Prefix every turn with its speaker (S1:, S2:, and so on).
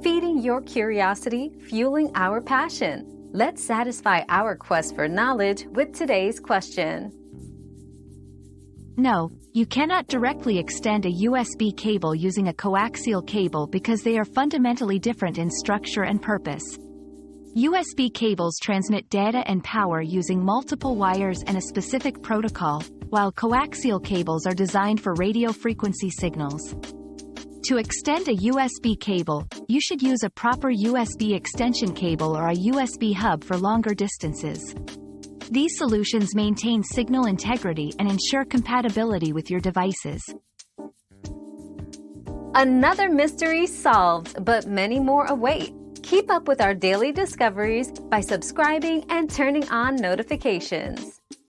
S1: feeding your curiosity, fueling our passion. Let's satisfy our quest for knowledge with today's question.
S2: No, you cannot directly extend a USB cable using a coaxial cable because they are fundamentally different in structure and purpose. USB cables transmit data and power using multiple wires and a specific protocol, while coaxial cables are designed for radio frequency signals. To extend a USB cable, you should use a proper USB extension cable or a USB hub for longer distances. These solutions maintain signal integrity and ensure compatibility with your devices.
S1: Another mystery solved, but many more await. Keep up with our daily discoveries by subscribing and turning on notifications.